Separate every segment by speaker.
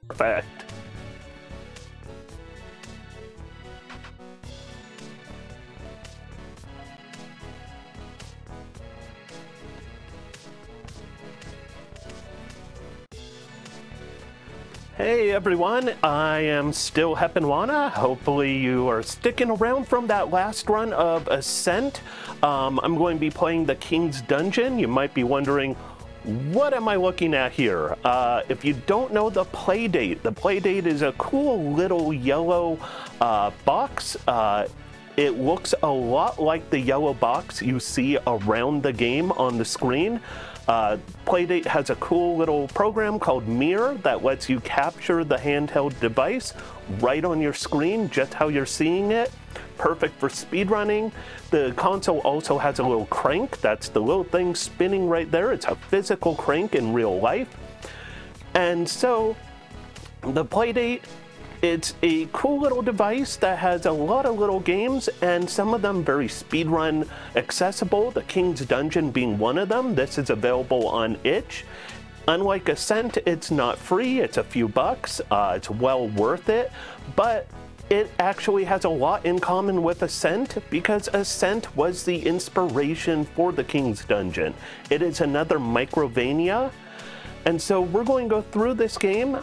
Speaker 1: Perfect. Hey everyone, I am still Heponwana. Hopefully you are sticking around from that last run of Ascent. I'm going to be playing the King's Dungeon. You might be wondering, what am I looking at here? If you don't know the Playdate is a cool little yellow box. It looks a lot like the yellow box you see around the game on the screen. Playdate has a cool little program called Mirror that lets you capture the handheld device right on your screen, just how you're seeing it. Perfect for speedrunning. The console also has a little crank. That's the little thing spinning right there. It's a physical crank in real life. And so the Playdate, it's a cool little device that has a lot of little games, and some of them very speedrun accessible, the King's Dungeon being one of them. This is available on itch. Unlike Ascent, it's not free, it's a few bucks. It's well worth it, but it actually has a lot in common with Ascent because Ascent was the inspiration for the King's Dungeon. It is another microvania, and so we're going to go through this game.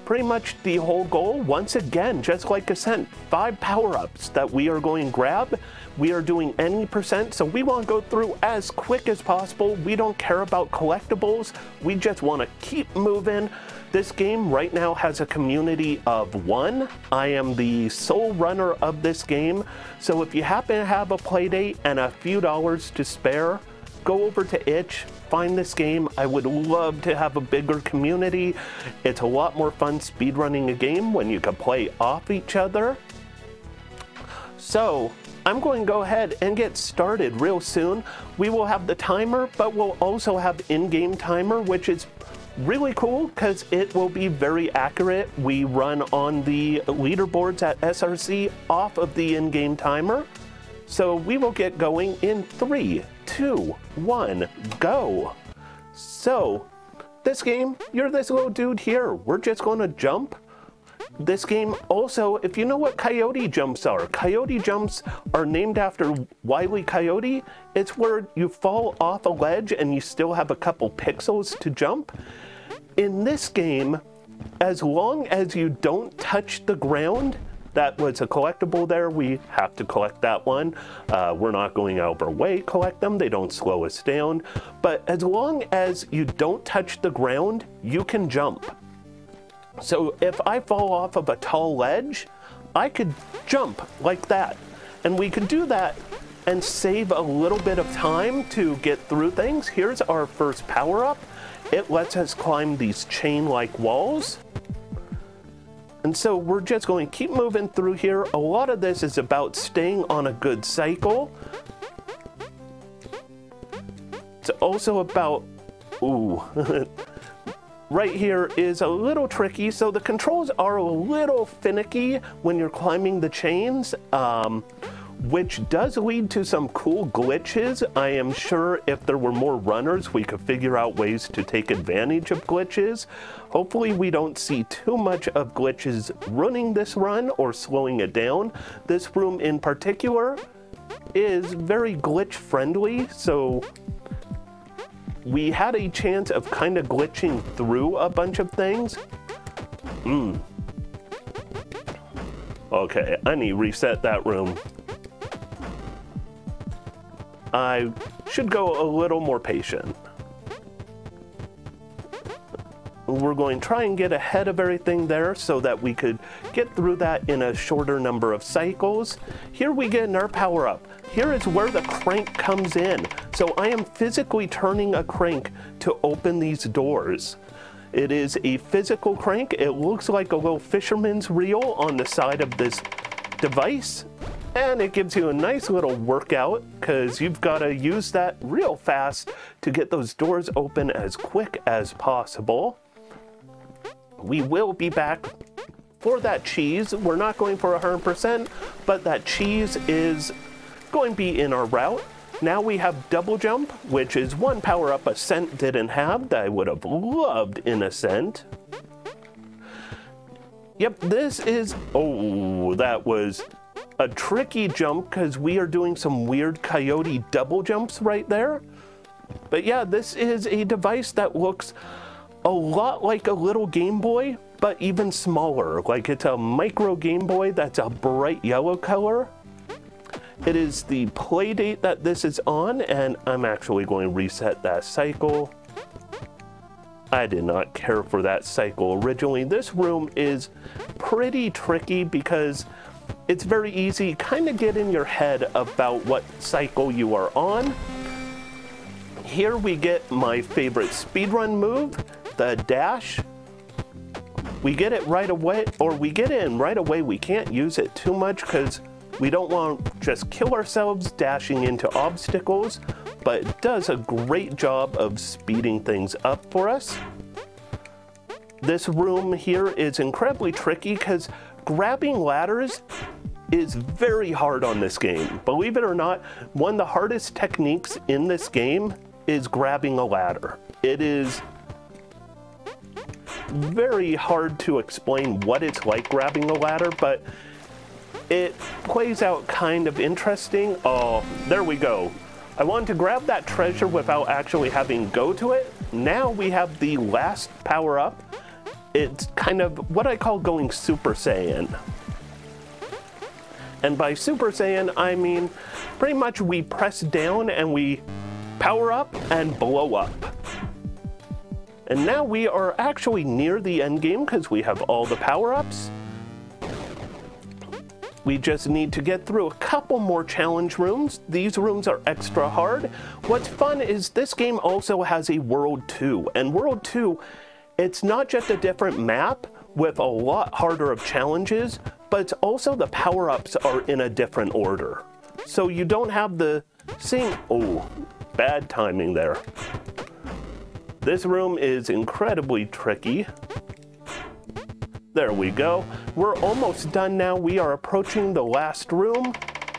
Speaker 1: Pretty much the whole goal, once again, just like Ascent, 5 power-ups that we are going to grab. We are doing any percent, so we want to go through as quick as possible. We don't care about collectibles. We just want to keep moving. This game right now has a community of 1. I am the sole runner of this game, so if you happen to have a Playdate and a few dollars to spare, go over to itch, find this game. I would love to have a bigger community. It's a lot more fun speedrunning a game when you can play off each other. So I'm going to go ahead and get started real soon. We will have the timer, but we'll also have in-game timer, which is really cool because it will be very accurate. We run on the leaderboards at SRC off of the in-game timer. So we will get going in 3, 2, 1, go. So this game, you're this little dude here. We're just going to jump. This game also, if you know what coyote jumps are named after Wile E. Coyote. It's where you fall off a ledge and you still have a couple pixels to jump. In this game, as long as you don't touch the ground, that was a collectible there. We have to collect that one. We're not going out of our way to collect them. They don't slow us down. But as long as you don't touch the ground, you can jump. So if I fall off of a tall ledge, I could jump like that. And we could do that and save a little bit of time to get through things. Here's our first power-up. It lets us climb these chain-like walls. And so we're just going to keep moving through here. A lot of this is about staying on a good cycle. It's also about, ooh, right here is a little tricky. So the controls are a little finicky when you're climbing the chains, which does lead to some cool glitches. I am sure if there were more runners, we could figure out ways to take advantage of glitches. Hopefully we don't see too much of glitches running this run or slowing it down. This room in particular is very glitch friendly, so we had a chance of kind of glitching through a bunch of things. Okay, I need to reset that room. I should go a little more patient. We're going to try and get ahead of everything there so that we could get through that in a shorter number of cycles. Here we get our power up. Here is where the crank comes in. So I am physically turning a crank to open these doors. It is a physical crank. It looks like a little fisherman's reel on the side of this device. And it gives you a nice little workout because you've got to use that real fast to get those doors open as quick as possible. We will be back for that cheese. We're not going for 100%, but that cheese is going to be in our route. Now we have double jump, which is one power up Ascent didn't have that I would have loved in Ascent. Yep, this is, oh, that was a tricky jump because we are doing some weird coyote double jumps right there. But yeah, this is a device that looks a lot like a little Game Boy, but even smaller. Like it's a micro Game Boy that's a bright yellow color. It is the Playdate that this is on, and I'm actually going to reset that cycle. I did not care for that cycle originally. This room is pretty tricky because it's very easy to kind of get in your head about what cycle you are on. Here we get my favorite speedrun move, the dash. We get it right away, or we get it in right away. We can't use it too much because we don't want to just kill ourselves dashing into obstacles, but it does a great job of speeding things up for us. This room here is incredibly tricky because grabbing ladders is very hard on this game. Believe it or not, one of the hardest techniques in this game is grabbing a ladder. It is very hard to explain what it's like grabbing a ladder, but it plays out kind of interesting. Oh, there we go. I wanted to grab that treasure without actually having to go to it. Now we have the last power up. It's kind of what I call going Super Saiyan. And by Super Saiyan, I mean pretty much we press down and we power up and blow up. And now we are actually near the end game because we have all the power-ups. We just need to get through a couple more challenge rooms. These rooms are extra hard. What's fun is this game also has a World 2. And World 2, it's not just a different map with a lot harder of challenges, but it's also the power-ups are in a different order. So you don't have the same, oh, bad timing there. This room is incredibly tricky. There we go. We're almost done now. We are approaching the last room.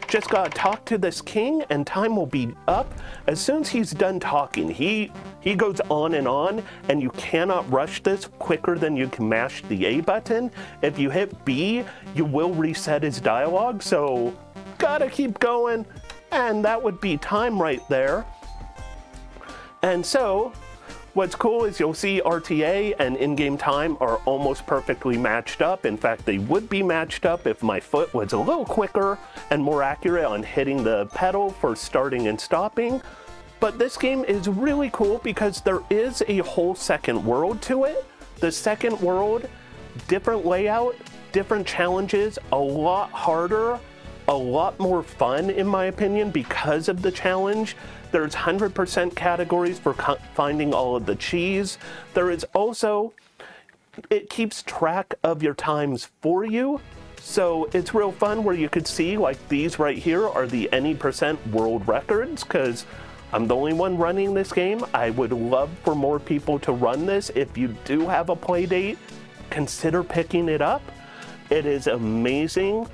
Speaker 1: Just gotta talk to this king and time will be up. As soon as he's done talking, he goes on, and you cannot rush this quicker than you can mash the A button. If you hit B, you will reset his dialogue, so gotta keep going. And that would be time right there. And so, what's cool is you'll see RTA and in-game time are almost perfectly matched up. In fact, they would be matched up if my foot was a little quicker and more accurate on hitting the pedal for starting and stopping. But this game is really cool because there is a whole second world to it. The second world, different layout, different challenges, a lot harder, a lot more fun in my opinion because of the challenge. There's 100% categories for finding all of the cheese. There is also, it keeps track of your times for you. So it's real fun where you could see like these right here are the any percent world records because I'm the only one running this game. I would love for more people to run this. If you do have a Playdate, consider picking it up. It is amazing.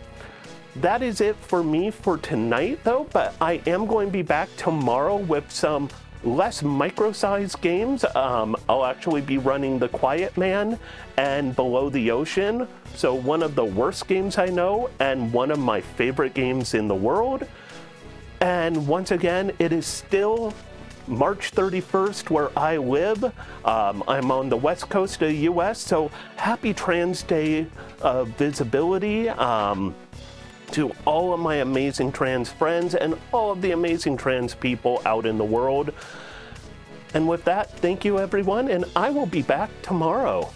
Speaker 1: That is it for me for tonight though, but I am going to be back tomorrow with some less micro-sized games. I'll actually be running The Quiet Man and Below the Ocean. So one of the worst games I know and one of my favorite games in the world. And once again, it is still March 31st where I live. I'm on the west coast of the US, so happy Trans Day of Visibility. To all of my amazing trans friends and all of the amazing trans people out in the world. And with that, thank you everyone, and I will be back tomorrow.